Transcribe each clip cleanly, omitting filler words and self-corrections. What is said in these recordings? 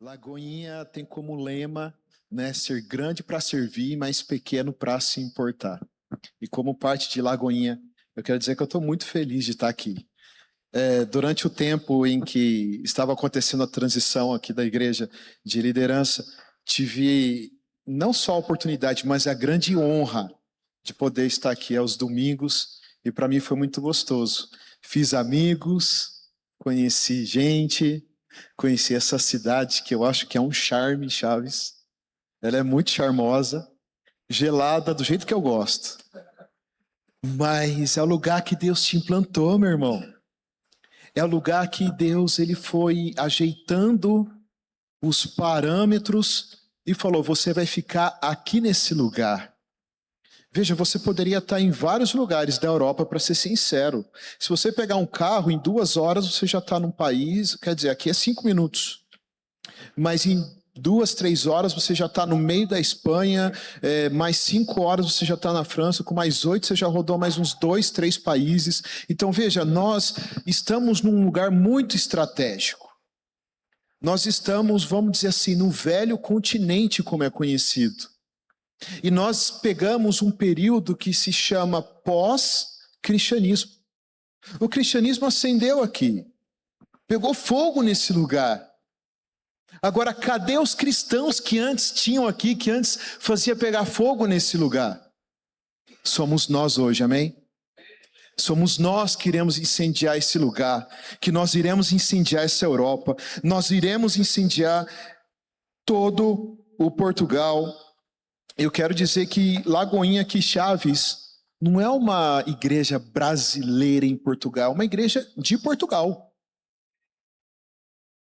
Lagoinha tem como lema, né, ser grande para servir, mas pequeno para se importar. E como parte de Lagoinha, eu quero dizer que eu estou muito feliz de estar aqui. Durante o tempo em que estava acontecendo a transição aqui da igreja de liderança, tive não só a oportunidade, mas a grande honra de poder estar aqui aos domingos, e para mim foi muito gostoso. Fiz amigos, conheci gente, conheci essa cidade que eu acho que é um charme, Chaves. Ela é muito charmosa, gelada do jeito que eu gosto. Mas é o lugar que Deus te implantou, meu irmão. É o lugar que Deus ele foi ajeitando os parâmetros e falou: você vai ficar aqui nesse lugar. Veja, você poderia estar em vários lugares da Europa, para ser sincero. Se você pegar um carro, em 2 horas você já está num país, quer dizer, aqui é 5 minutos. Mas em 2, 3 horas você já está no meio da Espanha, mais 5 horas você já está na França, com mais 8 você já rodou mais uns 2, 3 países. Então veja, nós estamos num lugar muito estratégico. Nós estamos, vamos dizer assim, no velho continente, como é conhecido. E nós pegamos um período que se chama pós-cristianismo. O cristianismo acendeu aqui, pegou fogo nesse lugar. Agora, cadê os cristãos que antes tinham aqui, que antes fazia pegar fogo nesse lugar? Somos nós hoje, amém? Somos nós que iremos incendiar esse lugar, que nós iremos incendiar essa Europa, nós iremos incendiar todo o Portugal. Eu quero dizer que Lagoinha aqui, Chaves, não é uma igreja brasileira em Portugal, é uma igreja de Portugal.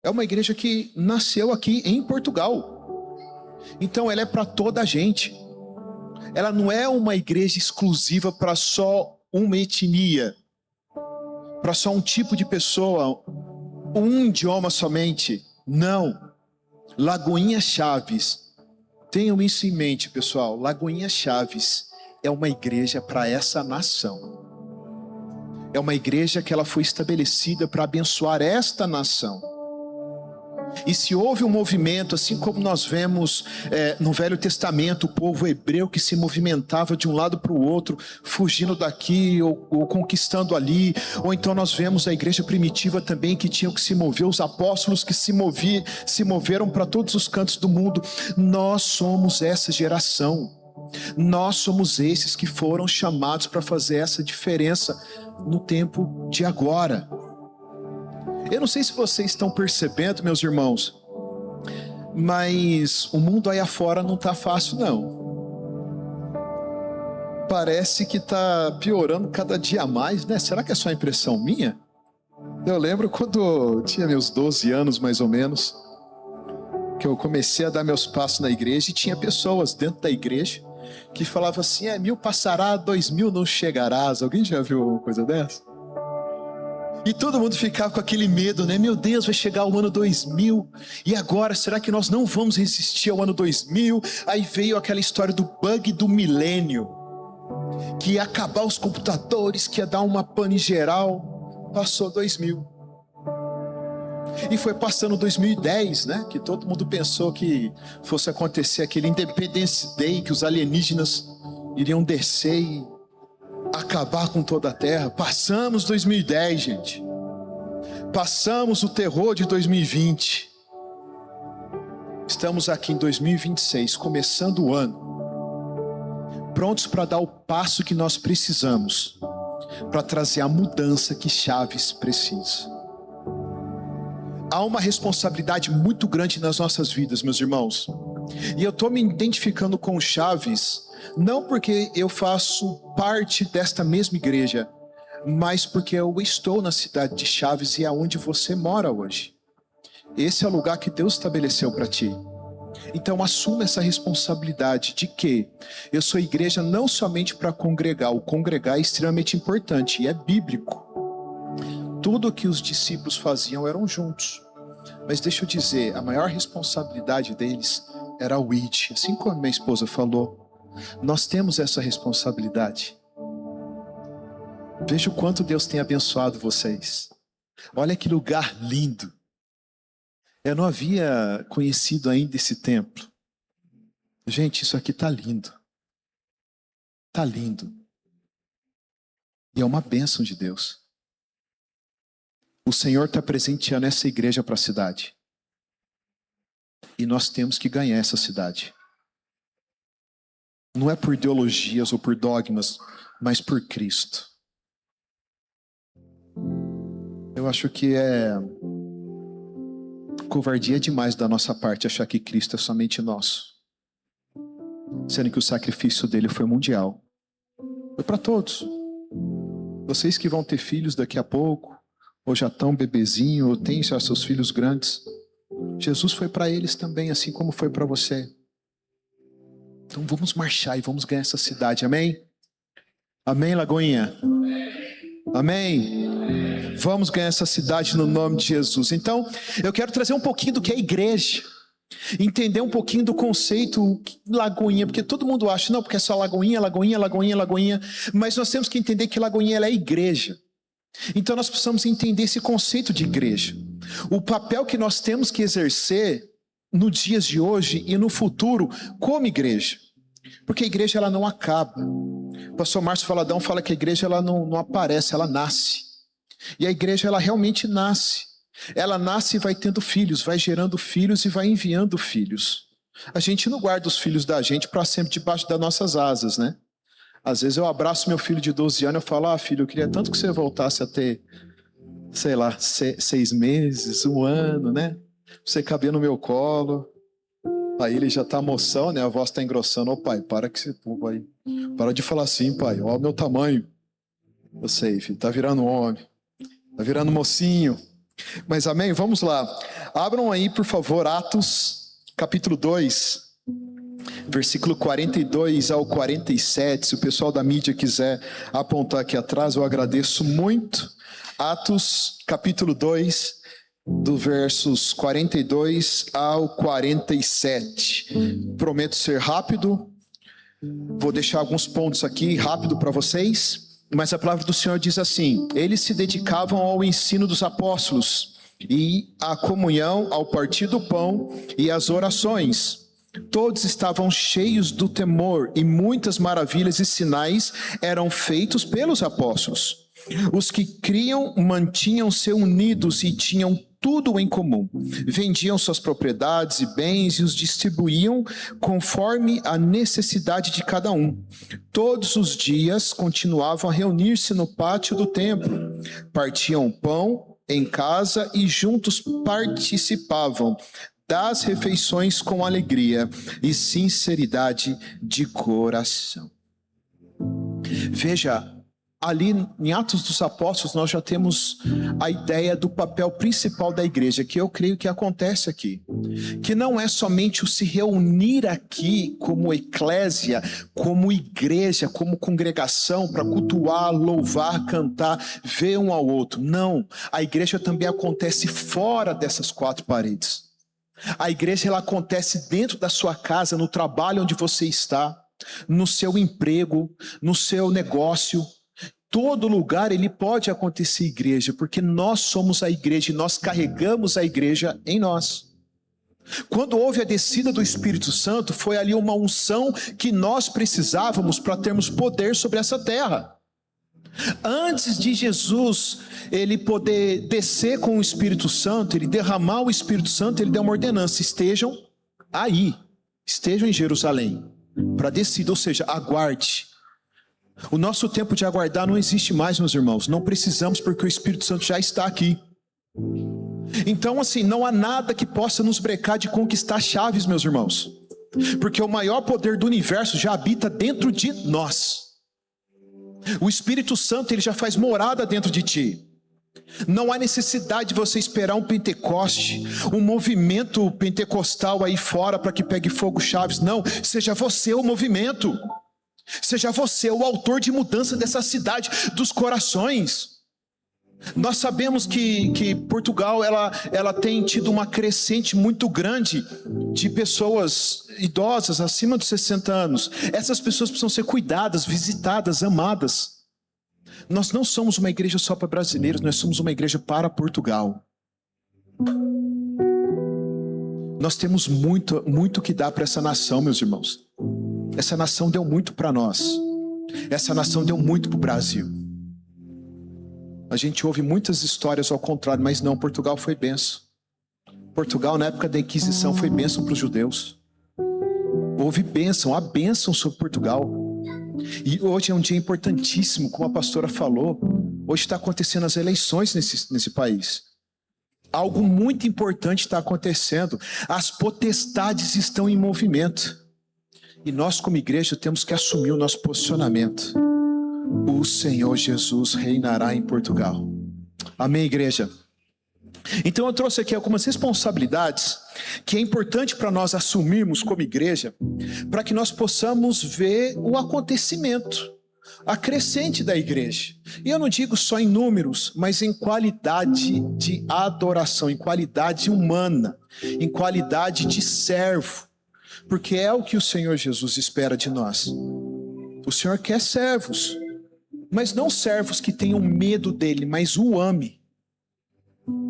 É uma igreja que nasceu aqui em Portugal. Então ela é para toda a gente. Ela não é uma igreja exclusiva para só uma etnia, para só um tipo de pessoa, um idioma somente. Não. Lagoinha Chaves, tenham isso em mente, pessoal. Lagoinha Chaves é uma igreja para essa nação. É uma igreja que ela foi estabelecida para abençoar esta nação. E se houve um movimento, assim como nós vemos no Velho Testamento, o povo hebreu que se movimentava de um lado para o outro, fugindo daqui ou conquistando ali, ou então nós vemos a igreja primitiva também que tinham que se mover, os apóstolos que se moveram para todos os cantos do mundo. Nós somos essa geração. Nós somos esses que foram chamados para fazer essa diferença no tempo de agora. Eu não sei se vocês estão percebendo, meus irmãos, mas o mundo aí afora não está fácil, não. Parece que está piorando cada dia mais, né? Será que é só impressão minha? Eu lembro quando eu tinha meus 12 anos, mais ou menos, que eu comecei a dar meus passos na igreja e tinha pessoas dentro da igreja que falavam assim: 1000 passará, 2000 não chegarás. Alguém já viu uma coisa dessa? E todo mundo ficava com aquele medo, né? Meu Deus, vai chegar o ano 2000. E agora, será que nós não vamos resistir ao ano 2000? Aí veio aquela história do bug do milênio, que ia acabar os computadores, que ia dar uma pane geral. Passou 2000. E foi passando 2010, né? Que todo mundo pensou que fosse acontecer aquele Independence Day, que os alienígenas iriam descer e acabar com toda a terra. Passamos 2010, gente. Passamos o terror de 2020. Estamos aqui em 2026, começando o ano, prontos para dar o passo que nós precisamos para trazer a mudança que Chaves precisa. Há uma responsabilidade muito grande nas nossas vidas, meus irmãos. E eu estou me identificando com Chaves, não porque eu faço parte desta mesma igreja, mas porque eu estou na cidade de Chaves e é onde você mora hoje. Esse é o lugar que Deus estabeleceu para ti. Então assuma essa responsabilidade de que eu sou igreja não somente para congregar. O congregar é extremamente importante e é bíblico. Tudo o que os discípulos faziam eram juntos. Mas deixa eu dizer, a maior responsabilidade deles era o id. Assim como minha esposa falou, nós temos essa responsabilidade. Veja o quanto Deus tem abençoado vocês. Olha que lugar lindo. Eu não havia conhecido ainda esse templo. Gente, isso aqui tá lindo. Tá lindo. E é uma bênção de Deus. O Senhor está presenteando essa igreja para a cidade. E nós temos que ganhar essa cidade. Não é por ideologias ou por dogmas, mas por Cristo. Eu acho que é covardia demais da nossa parte achar que Cristo é somente nosso. Sendo que o sacrifício dele foi mundial. Foi para todos. Vocês que vão ter filhos daqui a pouco, ou já estão bebezinho, ou têm já seus filhos grandes, Jesus foi para eles também, assim como foi para você. Então vamos marchar e vamos ganhar essa cidade, amém? Amém, Lagoinha? Amém? Vamos ganhar essa cidade no nome de Jesus. Então, eu quero trazer um pouquinho do que é igreja. Entender um pouquinho do conceito Lagoinha, porque todo mundo acha, não, porque é só Lagoinha, Lagoinha, Lagoinha, Lagoinha, mas nós temos que entender que Lagoinha ela é igreja. Então nós precisamos entender esse conceito de igreja. O papel que nós temos que exercer no dias de hoje e no futuro como igreja. Porque a igreja ela não acaba. O pastor Márcio Valadão fala que a igreja ela não aparece, ela nasce. E a igreja ela realmente nasce. Ela nasce e vai tendo filhos, vai gerando filhos e vai enviando filhos. A gente não guarda os filhos da gente para sempre debaixo das nossas asas, né? Às vezes eu abraço meu filho de 12 anos e eu falo, filho, eu queria tanto que você voltasse a ter, sei lá, 6 meses, 1 ano, né? Pra você caber no meu colo. Aí ele já tá moção, né? A voz tá engrossando. Ô pai, para que você... Pai, para de falar assim, pai. Olha o meu tamanho. Eu sei, filho, tá virando homem. Tá virando mocinho. Mas amém? Vamos lá. Abram aí, por favor, Atos, capítulo 2. Versículo 42 ao 47, se o pessoal da mídia quiser apontar aqui atrás, eu agradeço muito. Atos, capítulo 2, do versos 42 ao 47. Prometo ser rápido, vou deixar alguns pontos aqui rápido para vocês, mas a palavra do Senhor diz assim: eles se dedicavam ao ensino dos apóstolos e à comunhão, ao partir do pão e às orações. Todos estavam cheios do temor e muitas maravilhas e sinais eram feitos pelos apóstolos. Os que criam mantinham-se unidos e tinham tudo em comum. Vendiam suas propriedades e bens e os distribuíam conforme a necessidade de cada um. Todos os dias continuavam a reunir-se no pátio do templo. Partiam pão em casa e juntos participavam das refeições com alegria e sinceridade de coração. Veja, ali em Atos dos Apóstolos nós já temos a ideia do papel principal da igreja, que eu creio que acontece aqui. Que não é somente o se reunir aqui como eclésia, como igreja, como congregação, para cultuar, louvar, cantar, ver um ao outro. Não, a igreja também acontece fora dessas 4 paredes. A igreja ela acontece dentro da sua casa, no trabalho onde você está, no seu emprego, no seu negócio. Todo lugar ele pode acontecer igreja, porque nós somos a igreja e nós carregamos a igreja em nós. Quando houve a descida do Espírito Santo, foi ali uma unção que nós precisávamos para termos poder sobre essa terra. Antes de Jesus, ele poder descer com o Espírito Santo, ele derramar o Espírito Santo, ele deu uma ordenança: estejam aí, estejam em Jerusalém, para descida, ou seja, aguarde. O nosso tempo de aguardar não existe mais, meus irmãos, não precisamos, porque o Espírito Santo já está aqui. Então assim, não há nada que possa nos brecar de conquistar chaves, meus irmãos, porque o maior poder do universo já habita dentro de nós. O Espírito Santo ele já faz morada dentro de ti. Não há necessidade de você esperar um Pentecoste, um movimento pentecostal aí fora para que pegue fogo chaves. Não, seja você o movimento. Seja você o autor de mudança dessa cidade, dos corações. Nós sabemos que Portugal ela tem tido uma crescente muito grande de pessoas idosas acima dos 60 anos. Essas pessoas precisam ser cuidadas, visitadas, amadas. Nós não somos uma igreja só para brasileiros, nós somos uma igreja para Portugal. Nós temos muito que dar para essa nação, meus irmãos. Essa nação deu muito para nós. Essa nação deu muito para o Brasil. A gente ouve muitas histórias ao contrário, mas não, Portugal foi bênção. Portugal, na época da Inquisição, foi bênção para os judeus. Houve bênção, há bênção sobre Portugal. E hoje é um dia importantíssimo, como a pastora falou. Hoje está acontecendo as eleições nesse país. Algo muito importante está acontecendo. As potestades estão em movimento. E nós, como igreja, temos que assumir o nosso posicionamento. O Senhor Jesus reinará em Portugal. Amém, igreja? Então eu trouxe aqui algumas responsabilidades que é importante para nós assumirmos como igreja, para que nós possamos ver o acontecimento, a crescente da igreja. E eu não digo só em números, mas em qualidade de adoração, em qualidade humana, em qualidade de servo, porque é o que o Senhor Jesus espera de nós. O Senhor quer servos, mas não servos que tenham medo dele, mas o ame.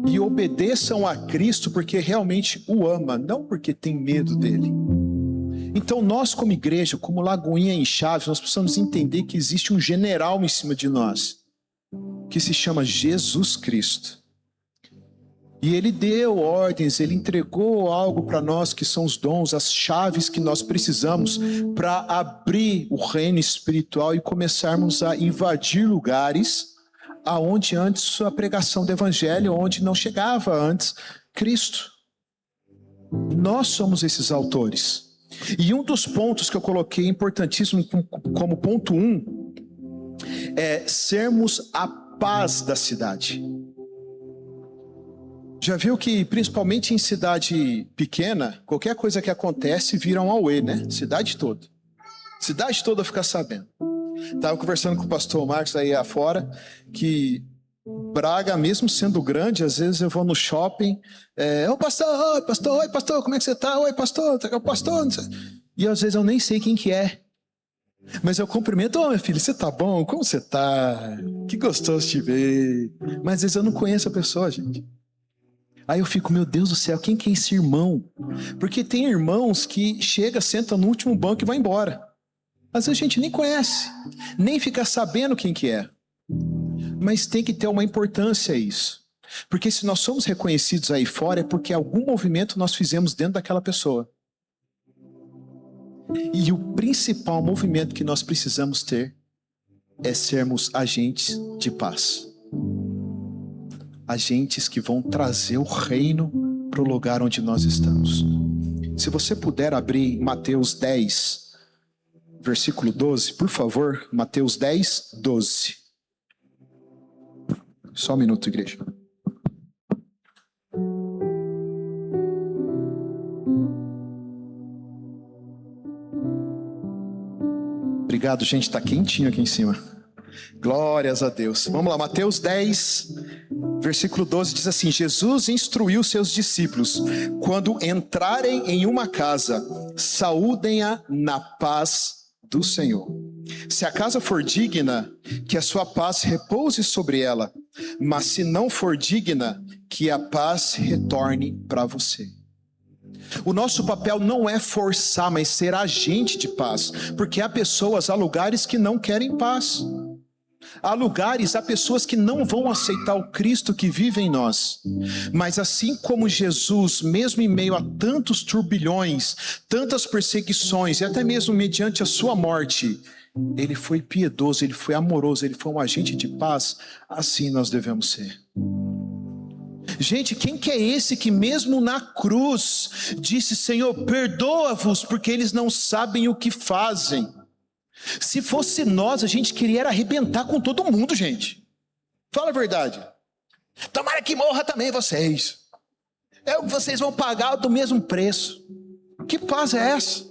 E obedeçam a Cristo porque realmente o ama, não porque tem medo dele. Então nós como igreja, como Lagoinha em Chaves, nós precisamos entender que existe um general em cima de nós, que se chama Jesus Cristo. E ele deu ordens, ele entregou algo para nós que são os dons, as chaves que nós precisamos para abrir o reino espiritual e começarmos a invadir lugares aonde antes a pregação do evangelho, onde não chegava antes Cristo. Nós somos esses autores. E um dos pontos que eu coloquei importantíssimo como ponto 1 é sermos a paz da cidade. Já viu que principalmente em cidade pequena, qualquer coisa que acontece vira um auê, né? Cidade toda fica sabendo. Estava conversando com o pastor Marcos aí afora, que Braga, mesmo sendo grande, às vezes eu vou no shopping, oi pastor, como é que você tá? Oi pastor, e às vezes eu nem sei quem que é. Mas eu cumprimento, meu filho, você tá bom? Como você tá? Que gostoso te ver. Mas às vezes eu não conheço a pessoa, gente. Aí eu fico, meu Deus do céu, quem que é esse irmão? Porque tem irmãos que chega, senta no último banco e vai embora. Às vezes a gente nem conhece, nem fica sabendo quem que é. Mas tem que ter uma importância isso. Porque se nós somos reconhecidos aí fora, é porque algum movimento nós fizemos dentro daquela pessoa. E o principal movimento que nós precisamos ter é sermos agentes de paz. Agentes que vão trazer o reino para o lugar onde nós estamos. Se você puder abrir Mateus 10, versículo 12, por favor, Mateus 10, 12. Só um minuto, igreja. Obrigado, gente, está quentinho aqui em cima. Glórias a Deus. Vamos lá, Mateus 10, versículo 12 diz assim: Jesus instruiu seus discípulos: quando entrarem em uma casa, saúdem-a na paz do Senhor. Se a casa for digna, que a sua paz repouse sobre ela, mas se não for digna, que a paz retorne para você. O nosso papel não é forçar, mas ser agente de paz, porque há pessoas, há lugares que não querem paz. Há lugares, há pessoas que não vão aceitar o Cristo que vive em nós. Mas assim como Jesus, mesmo em meio a tantos turbilhões, tantas perseguições, e até mesmo mediante a sua morte, ele foi piedoso, ele foi amoroso, ele foi um agente de paz, assim nós devemos ser. Gente, quem que é esse que mesmo na cruz disse: Senhor, perdoa-vos, porque eles não sabem o que fazem? Se fosse nós, a gente queria arrebentar com todo mundo, gente. Fala a verdade. Tomara que morra também vocês. Vocês vão pagar do mesmo preço. Que paz é essa?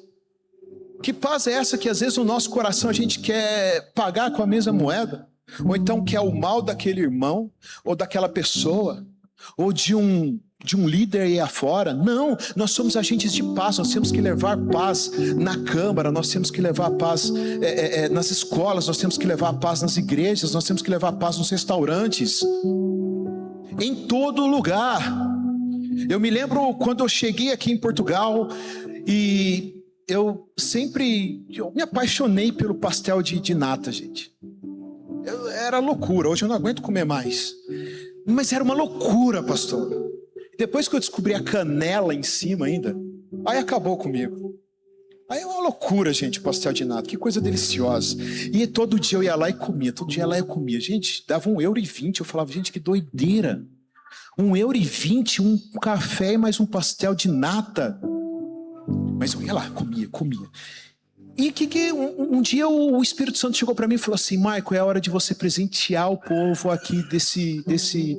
Que paz é essa que às vezes no nosso coração a gente quer pagar com a mesma moeda? Ou então quer o mal daquele irmão, ou daquela pessoa, ou de um líder aí afora? Não, nós somos agentes de paz. Nós temos que levar paz na Câmara, nós temos que levar paz nas escolas, nós temos que levar paz nas igrejas, nós temos que levar paz nos restaurantes, em todo lugar. Eu me lembro quando eu cheguei aqui em Portugal e eu me apaixonei pelo pastel de nata, gente. Era loucura, hoje eu não aguento comer mais. Mas era uma loucura, pastor. Depois que eu descobri a canela em cima ainda, aí acabou comigo. Aí é uma loucura, gente, pastel de nata. Que coisa deliciosa. E todo dia eu ia lá e comia. Todo dia eu ia lá e comia. Gente, dava €1,20. Eu falava, gente, que doideira. €1,20, um café e mais um pastel de nata. Mas eu ia lá, comia. E um dia o Espírito Santo chegou para mim e falou assim, Maico, é a hora de você presentear o povo aqui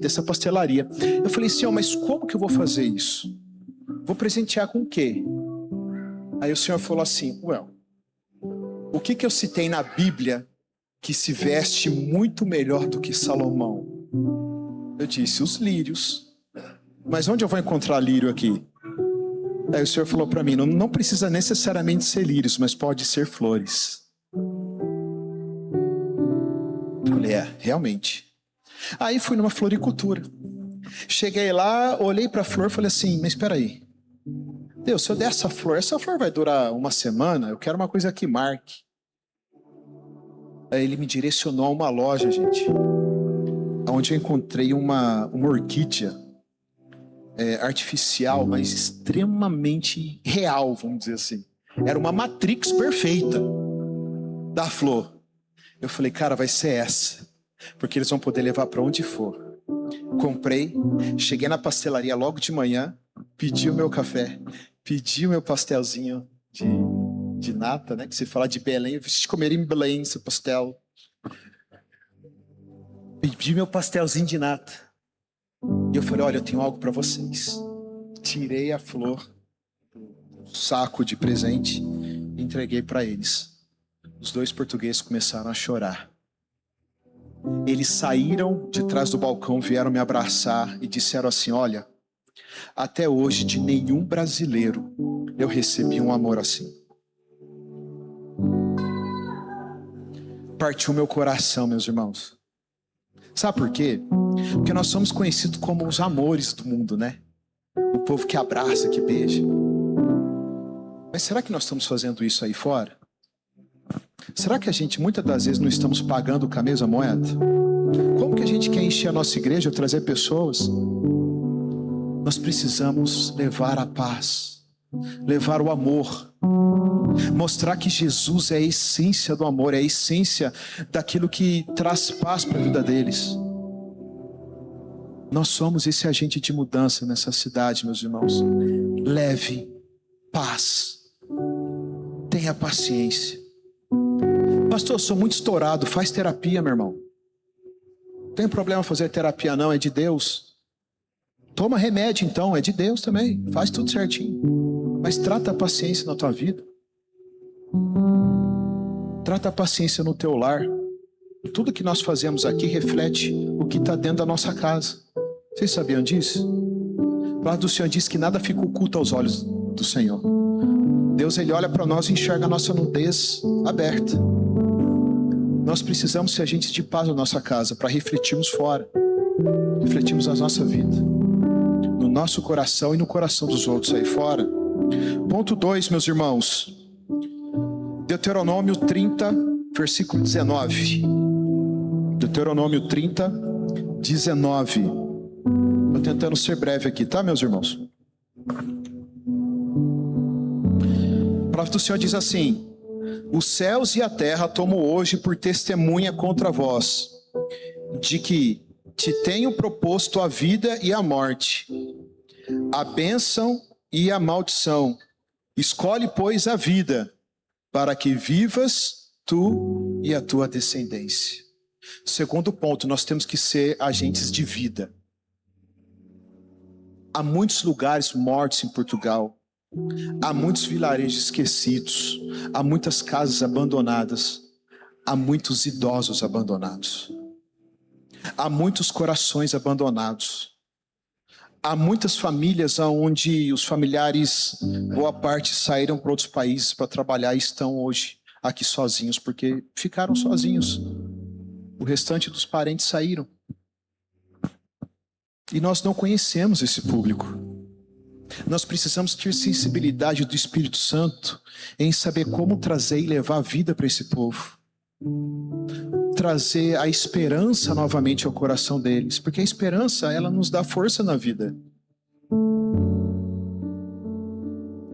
dessa pastelaria. Eu falei, Senhor, mas como que eu vou fazer isso? Vou presentear com o quê? Aí o Senhor falou assim, o que eu citei na Bíblia que se veste muito melhor do que Salomão? Eu disse, os lírios. Mas onde eu vou encontrar lírio aqui? Aí o Senhor falou para mim, não precisa necessariamente ser lírios, mas pode ser flores. Eu falei, realmente. Aí fui numa floricultura. Cheguei lá, olhei para a flor e falei assim, mas espera aí. Deus, se eu der essa flor vai durar uma semana, eu quero uma coisa que marque. Aí ele me direcionou a uma loja, gente, onde eu encontrei uma orquídea artificial, mas extremamente real, vamos dizer assim. Era uma matrix perfeita da flor. Eu falei, cara, vai ser essa, porque eles vão poder levar para onde for. Comprei, cheguei na pastelaria logo de manhã, pedi o meu café, pedi o meu pastelzinho de nata, né? Que se fala de Belém, eu preciso comer em Belém esse pastel. Pedi meu pastelzinho de nata. E eu falei, olha, eu tenho algo para vocês. Tirei a flor do saco de presente e entreguei para eles. Os dois portugueses começaram a chorar. Eles saíram de trás do balcão, vieram me abraçar e disseram assim, olha, até hoje de nenhum brasileiro eu recebi um amor assim. Partiu meu coração, meus irmãos. Sabe por quê? Porque nós somos conhecidos como os amores do mundo, né? O povo que abraça, que beija. Mas será que nós estamos fazendo isso aí fora? Será que a gente, muitas das vezes, não estamos pagando com a mesma moeda? Como que a gente quer encher a nossa igreja ou trazer pessoas? Nós precisamos levar a paz, levar o amor, mostrar que Jesus é a essência do amor, é a essência daquilo que traz paz para a vida deles. Nós somos esse agente de mudança nessa cidade, meus irmãos. Leve paz, tenha paciência. Pastor, eu sou muito estourado, faz terapia, meu irmão. Não tem problema fazer terapia não, é de Deus. Toma remédio então, é de Deus também, faz tudo certinho. Mas trata a paciência na tua vida. Trata a paciência no teu lar. Tudo que nós fazemos aqui reflete o que está dentro da nossa casa. Vocês sabiam disso? A palavra do Senhor diz que nada fica oculto aos olhos do Senhor. Deus, Ele olha para nós e enxerga a nossa nudez aberta. Nós precisamos ser agentes de paz na nossa casa para refletirmos fora. Refletirmos a nossa vida. No nosso coração e no coração dos outros aí fora. Ponto 2, meus irmãos. Deuteronômio 30, versículo 19. Deuteronômio 30, 19. Estou tentando ser breve aqui, tá, meus irmãos? A palavra do Senhor diz assim: os céus e a terra tomo hoje por testemunha contra vós, de que te tenho proposto a vida e a morte, a bênção e a maldição. Escolhe, pois, a vida, para que vivas tu e a tua descendência. Segundo ponto, nós temos que ser agentes de vida. Há muitos lugares mortos em Portugal. Há muitos vilarejos esquecidos. Há muitas casas abandonadas. Há muitos idosos abandonados. Há muitos corações abandonados. Há muitas famílias onde os familiares, boa parte, saíram para outros países para trabalhar e estão hoje aqui sozinhos, porque ficaram sozinhos. O restante dos parentes saíram. E nós não conhecemos esse público. Nós precisamos ter sensibilidade do Espírito Santo em saber como trazer e levar a vida para esse povo. Trazer a esperança novamente ao coração deles, porque a esperança, ela nos dá força na vida.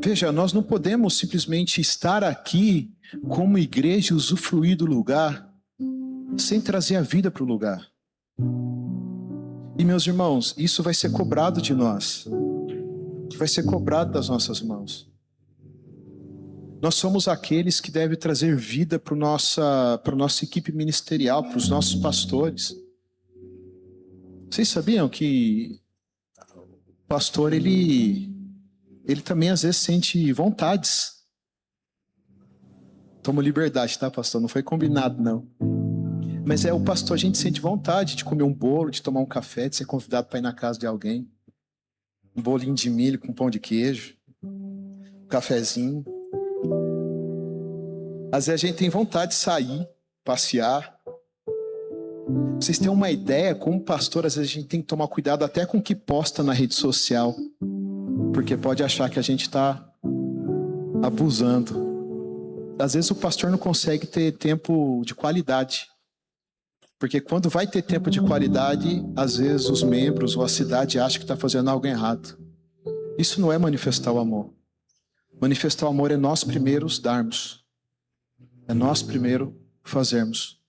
Veja, nós não podemos simplesmente estar aqui como igreja e usufruir do lugar sem trazer a vida para o lugar. E meus irmãos, isso vai ser cobrado de nós. Vai ser cobrado das nossas mãos. Nós somos aqueles que devem trazer vida para a nossa equipe ministerial, para os nossos pastores. Vocês sabiam que o pastor, ele também às vezes sente vontades. Toma liberdade, tá, pastor? Não foi combinado, não. Mas o pastor, a gente sente vontade de comer um bolo, de tomar um café, de ser convidado para ir na casa de alguém. Um bolinho de milho com pão de queijo, um cafezinho. Às vezes a gente tem vontade de sair, passear. Pra vocês terem uma ideia, como pastor, às vezes a gente tem que tomar cuidado até com o que posta na rede social, porque pode achar que a gente está abusando. Às vezes o pastor não consegue ter tempo de qualidade, porque quando vai ter tempo de qualidade, às vezes os membros ou a cidade acham que está fazendo algo errado. Isso não é manifestar o amor. Manifestar o amor é nós primeiros darmos. É nós primeiro fazermos.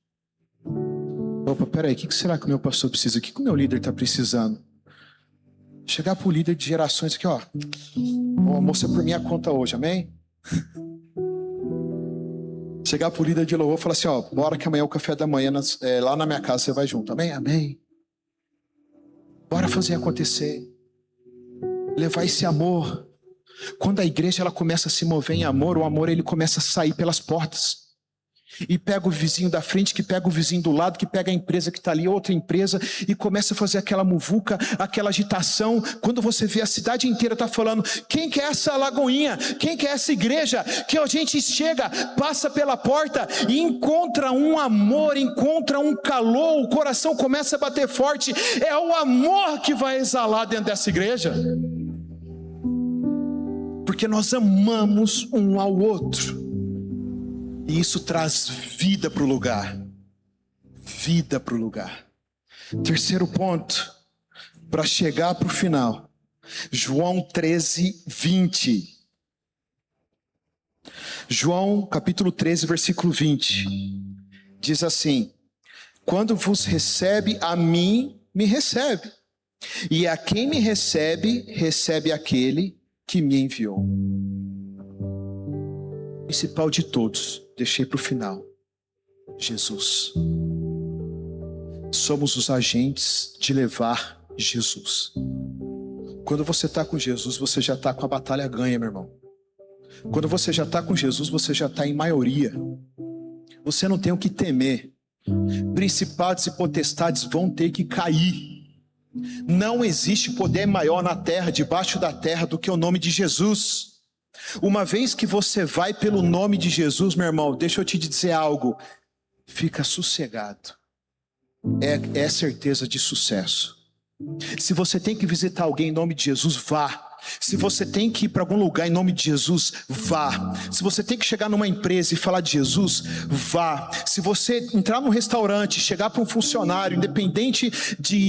Opa, peraí, o que será que o meu pastor precisa? O que o meu líder está precisando? Chegar para o líder de gerações aqui, ó. O almoço é por minha conta hoje, amém? Chegar para o líder de louvor e falar assim, ó, bora que amanhã é o café da manhã, lá na minha casa você vai junto, amém? Amém. Bora fazer acontecer. Levar esse amor. Quando a igreja ela começa a se mover em amor, o amor ele começa a sair pelas portas. E pega o vizinho da frente, que pega o vizinho do lado, que pega a empresa que está ali, outra empresa, e começa a fazer aquela muvuca, aquela agitação. Quando você vê a cidade inteira está falando, quem que é essa Lagoinha? Quem que é essa igreja? Que a gente chega, passa pela porta e encontra um amor, encontra um calor, o coração começa a bater forte. É o amor que vai exalar dentro dessa igreja. Porque nós amamos um ao outro. E isso traz vida para o lugar. Vida para o lugar. Terceiro ponto, para chegar para o final. João 13, 20. João capítulo 13, versículo 20. Diz assim: quando vos recebe, a mim me recebe. E a quem me recebe, recebe aquele que me enviou. O principal de todos, deixei para o final. Jesus. Somos os agentes de levar Jesus. Quando você está com Jesus, você já está com a batalha ganha, meu irmão. Quando você já está com Jesus, você já está em maioria. Você não tem o que temer. Principados e potestades vão ter que cair. Não existe poder maior na terra, debaixo da terra, do que o nome de Jesus. Uma vez que você vai pelo nome de Jesus, meu irmão, deixa eu te dizer algo. Fica sossegado. É certeza de sucesso. Se você tem que visitar alguém em nome de Jesus, vá. Se você tem que ir para algum lugar em nome de Jesus, vá. Se você tem que chegar numa empresa e falar de Jesus, vá. Se você entrar num restaurante, chegar para um funcionário, independente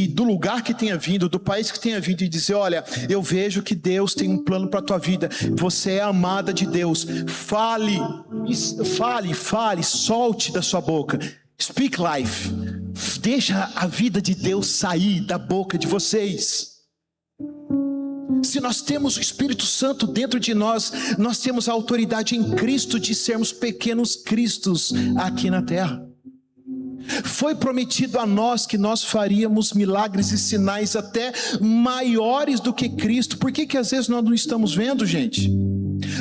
do lugar que tenha vindo, do país que tenha vindo, e dizer, olha, eu vejo que Deus tem um plano para a tua vida, você é amada de Deus, fale, solte da sua boca. Speak life. Deixa a vida de Deus sair da boca de vocês. Se nós temos o Espírito Santo dentro de nós, nós temos a autoridade em Cristo de sermos pequenos cristos aqui na terra. Foi prometido a nós que nós faríamos milagres e sinais até maiores do que Cristo. Por que às vezes nós não estamos vendo, gente?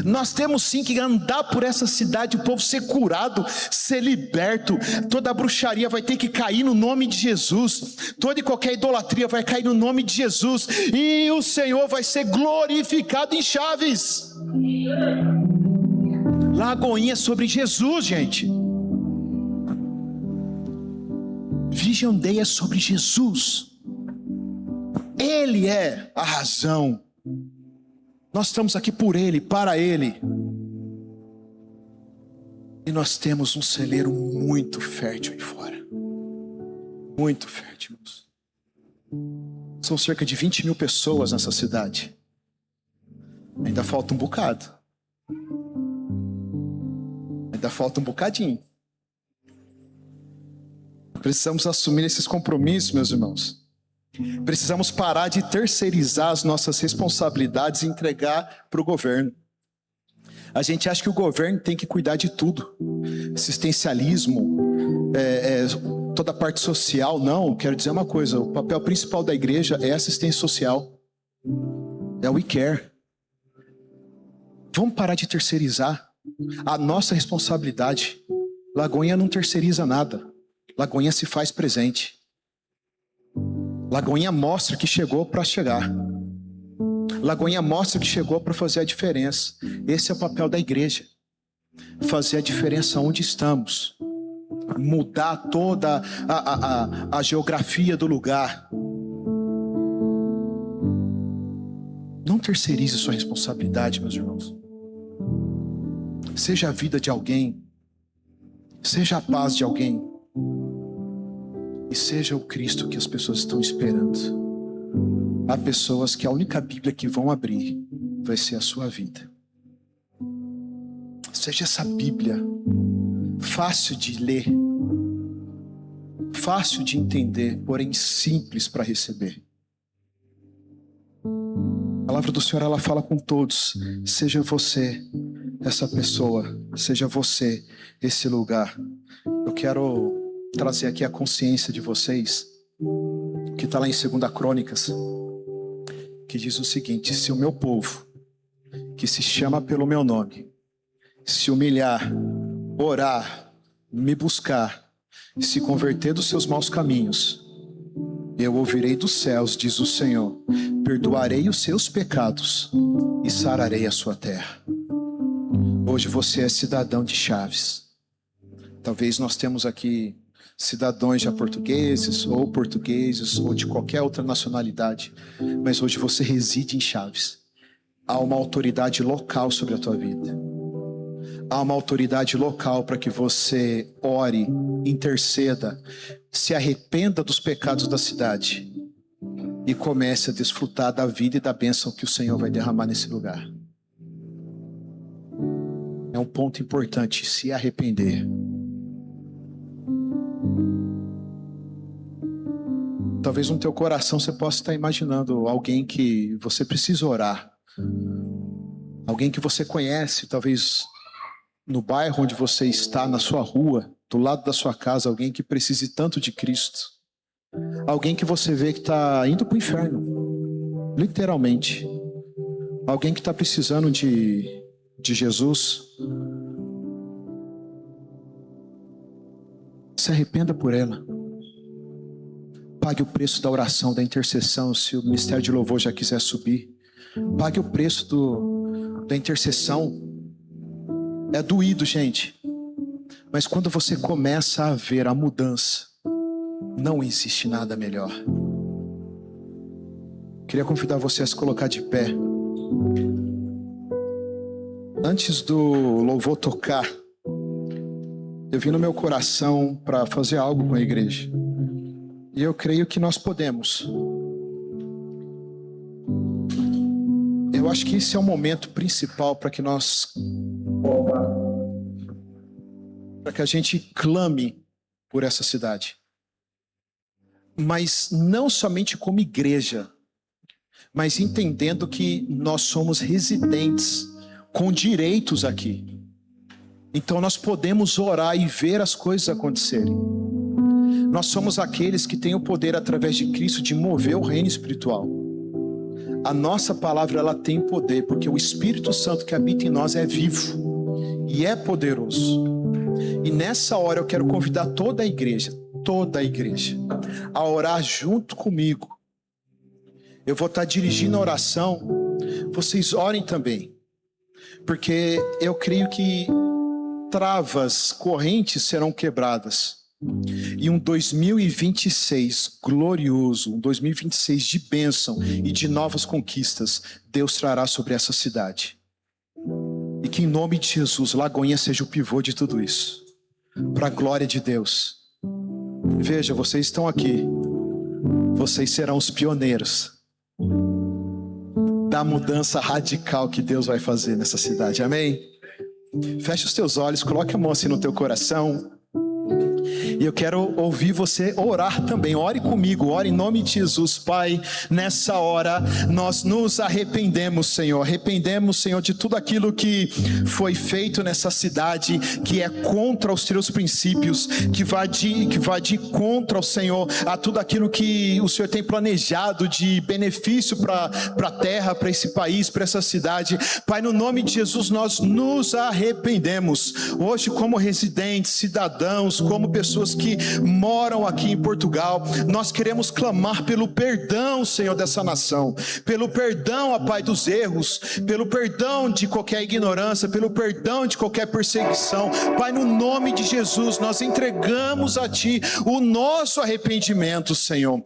Nós temos sim que andar por essa cidade, o povo ser curado, ser liberto. Toda a bruxaria vai ter que cair no nome de Jesus. Toda e qualquer idolatria vai cair no nome de Jesus. E o Senhor vai ser glorificado em Chaves. Lagoinha sobre Jesus, gente. Vision Day é sobre Jesus. Ele é a razão. Nós estamos aqui por Ele, para Ele. E nós temos um celeiro muito fértil aí fora. Muito fértil, irmãos. São cerca de 20 mil pessoas nessa cidade. Ainda falta um bocado. Ainda falta um bocadinho. Precisamos assumir esses compromissos, meus irmãos. Precisamos parar de terceirizar as nossas responsabilidades e entregar para o governo. A gente acha que o governo tem que cuidar de tudo. Assistencialismo, toda a parte social. Não, quero dizer uma coisa. O papel principal da igreja é assistência social. É o We Care. Vamos parar de terceirizar a nossa responsabilidade. Lagoinha não terceiriza nada. Lagoinha se faz presente. Lagoinha mostra que chegou para chegar. Lagoinha mostra que chegou para fazer a diferença. Esse é o papel da igreja. Fazer a diferença onde estamos. Mudar toda a geografia do lugar. Não terceirize sua responsabilidade, meus irmãos. Seja a vida de alguém. Seja a paz de alguém. E seja o Cristo que as pessoas estão esperando. Há pessoas que a única Bíblia que vão abrir vai ser a sua vida. Seja essa Bíblia fácil de ler, fácil de entender, porém simples para receber. A palavra do Senhor, ela fala com todos. Seja você essa pessoa, seja você esse lugar. Eu quero trazer aqui a consciência de vocês, que está lá em 2 Crônicas, que diz o seguinte: se o meu povo, que se chama pelo meu nome, se humilhar, orar, me buscar, se converter dos seus maus caminhos, eu ouvirei dos céus, diz o Senhor, perdoarei os seus pecados e sararei a sua terra. Hoje você é cidadão de Chaves. Talvez nós temos aqui cidadãos já portugueses ou de qualquer outra nacionalidade, mas hoje você reside em Chaves. Há uma autoridade local sobre a tua vida. Há uma autoridade local para que você ore, interceda, se arrependa dos pecados da cidade e comece a desfrutar da vida e da bênção que o Senhor vai derramar nesse lugar. É um ponto importante, se arrepender. Talvez no teu coração você possa estar imaginando alguém que você precisa orar. Alguém que você conhece, talvez no bairro onde você está, na sua rua, do lado da sua casa, alguém que precise tanto de Cristo. Alguém que você vê que está indo para o inferno, literalmente. Alguém que está precisando de Jesus. Se arrependa por ela. Pague o preço da oração, da intercessão, se o ministério de louvor já quiser subir. Pague o preço da intercessão. É doído, gente. Mas quando você começa a ver a mudança, não existe nada melhor. Queria convidar você a se colocar de pé. Antes do louvor tocar, eu vim no meu coração para fazer algo com a igreja. E eu creio que nós podemos. Eu acho que esse é o momento principal para que a gente clame por essa cidade. Mas não somente como igreja, mas entendendo que nós somos residentes com direitos aqui. Então nós podemos orar e ver as coisas acontecerem. Nós somos aqueles que têm o poder através de Cristo de mover o reino espiritual. A nossa palavra, ela tem poder, porque o Espírito Santo que habita em nós é vivo e é poderoso. E nessa hora eu quero convidar toda a igreja, a orar junto comigo. Eu vou estar dirigindo a oração, vocês orem também, porque eu creio que travas, correntes serão quebradas. E um 2026 glorioso, um 2026 de bênção e de novas conquistas, Deus trará sobre essa cidade. E que em nome de Jesus, Lagoinha seja o pivô de tudo isso, para a glória de Deus. Veja, vocês estão aqui, vocês serão os pioneiros da mudança radical que Deus vai fazer nessa cidade, amém? Feche os teus olhos, coloque a mão assim no teu coração. E eu quero ouvir você orar também. Ore comigo, ore em nome de Jesus. Pai, nessa hora nós nos arrependemos, Senhor. Arrependemos, Senhor, de tudo aquilo que foi feito nessa cidade, que é contra os teus princípios, que vai de contra o Senhor, a tudo aquilo que o Senhor tem planejado de benefício para a terra, para esse país, para essa cidade. Pai, no nome de Jesus nós nos arrependemos. Hoje, como residentes, cidadãos, como pessoas que moram aqui em Portugal, nós queremos clamar pelo perdão, Senhor, dessa nação, pelo perdão, ó Pai, dos erros, pelo perdão de qualquer ignorância, pelo perdão de qualquer perseguição. Pai, no nome de Jesus, nós entregamos a Ti o nosso arrependimento, Senhor,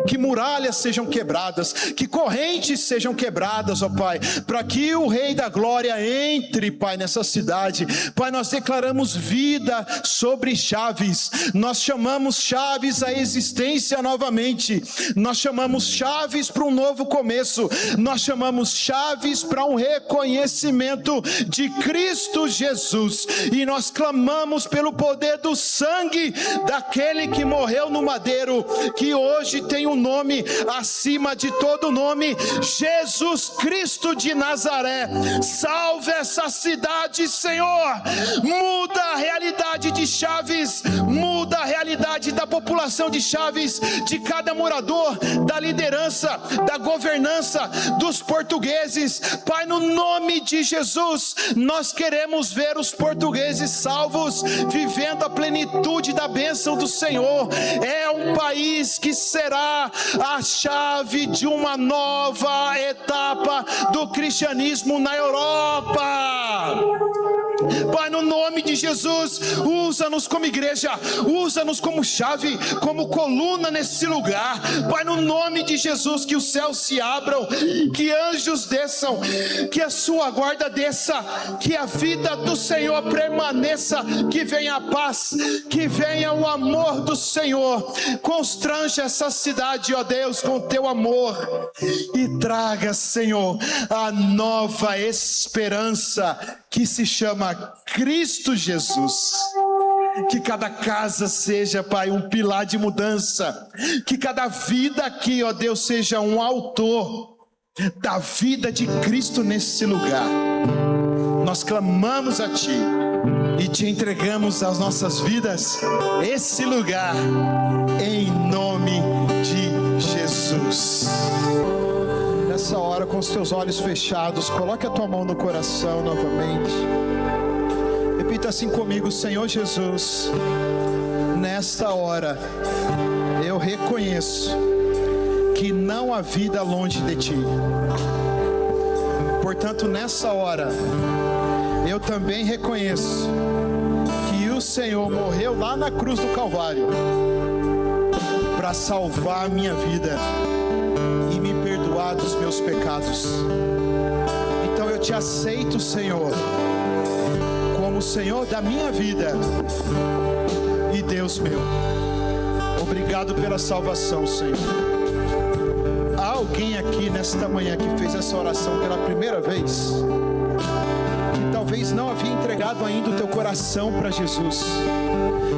que muralhas sejam quebradas, que correntes sejam quebradas, ó Pai, para que o Rei da Glória entre, Pai, nessa cidade. Pai, nós declaramos vida sobre Chaves. Nós chamamos Chaves à existência novamente. Nós chamamos Chaves para um novo começo. Nós chamamos Chaves para um reconhecimento de Cristo Jesus. E nós clamamos pelo poder do sangue daquele que morreu no madeiro, que hoje tem um nome acima de todo nome: Jesus Cristo de Nazaré. Salve essa cidade, Senhor. Muda a realidade de Chaves, muda a realidade da população de Chaves, de cada morador, da liderança, da governança, dos portugueses. Pai, no nome de Jesus, nós queremos ver os portugueses salvos, vivendo a plenitude da bênção do Senhor. É um país que será a chave de uma nova etapa do cristianismo na Europa. Pai, no nome de Jesus, usa-nos como igreja, usa-nos como chave, como coluna nesse lugar. Pai, no nome de Jesus, que os céus se abram, que anjos desçam, que a sua guarda desça, que a vida do Senhor permaneça, que venha a paz, que venha o amor do Senhor. Constrange essa cidade, ó Deus, com teu amor, e traga, Senhor, a nova esperança que se chama Cristo Jesus. Que cada casa seja, Pai, um pilar de mudança. Que cada vida aqui, ó Deus, seja um autor da vida de Cristo nesse lugar. Nós clamamos a Ti e Te entregamos as nossas vidas, esse lugar, em nome de Jesus. Nessa hora, com os teus olhos fechados, coloque a tua mão no coração novamente. Repita assim comigo: Senhor Jesus, nesta hora eu reconheço que não há vida longe de Ti. Portanto, nessa hora eu também reconheço que o Senhor morreu lá na cruz do Calvário para salvar a minha vida e me perdoar dos meus pecados. Então eu Te aceito, Senhor, como Senhor da minha vida e Deus meu. Obrigado pela salvação, Senhor. Há alguém aqui nesta manhã que fez essa oração pela primeira vez, que talvez não havia entregado ainda o teu coração para Jesus,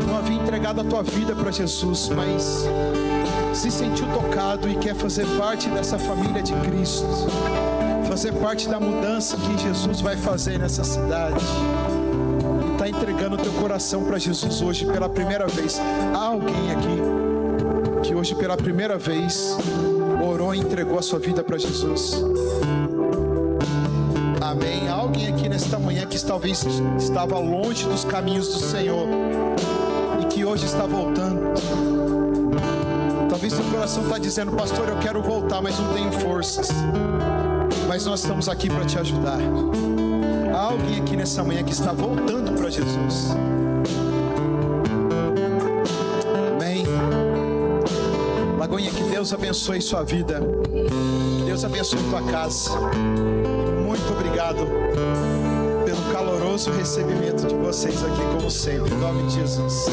não havia entregado a tua vida para Jesus, mas se sentiu tocado e quer fazer parte dessa família de Cristo, fazer parte da mudança que Jesus vai fazer nessa cidade, e está entregando o teu coração para Jesus hoje pela primeira vez. Há alguém aqui que hoje pela primeira vez orou e entregou a sua vida para Jesus? Amém. Há alguém aqui nesta manhã que talvez estava longe dos caminhos do Senhor e que hoje está voltando? Talvez seu coração está dizendo: pastor, eu quero voltar, mas não tenho forças. Mas nós estamos aqui para te ajudar. Há alguém aqui nessa manhã que está voltando para Jesus? Deus abençoe sua vida. Deus abençoe tua casa. Muito obrigado pelo caloroso recebimento de vocês aqui, como sempre. Em nome de Jesus.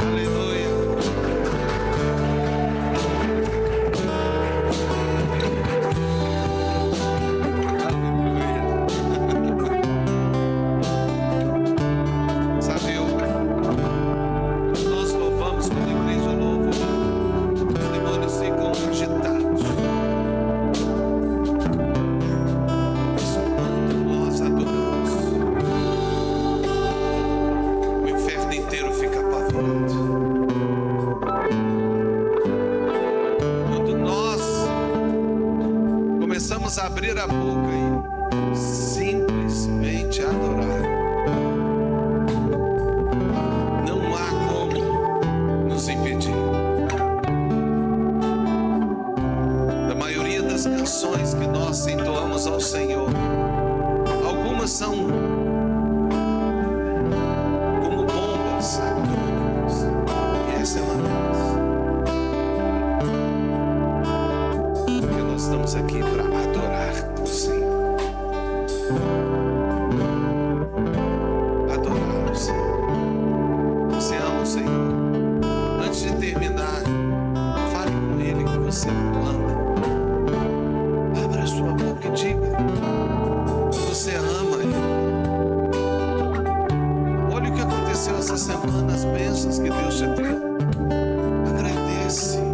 Aleluia. Abrir a boca e simplesmente adorar. Não há como nos impedir. Da maioria das canções que nós entoamos ao Senhor, algumas são como bombas atômicas, e essa é uma delas. Porque nós estamos aqui para adorar o Senhor. Adorar o Senhor. Você ama o Senhor? Antes de terminar, fale com Ele que você ama. Abra a sua boca e diga que você ama Ele. Olha o que aconteceu essa semana, as bênçãos que Deus te deu. Agradece.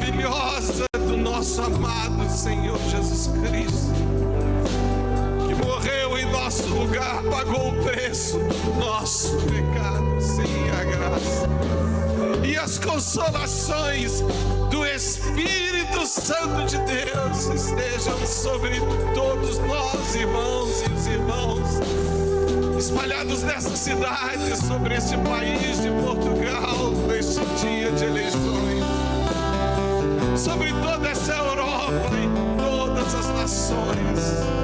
maravilhosa do nosso amado Senhor Jesus Cristo, que morreu em nosso lugar, pagou o preço do nosso pecado. Sim, a graça e as consolações do Espírito Santo de Deus estejam sobre todos nós, irmãos e os irmãos espalhados nessa cidade, sobre este país de Portugal, neste dia de eleições, sobre toda essa Europa e todas as nações.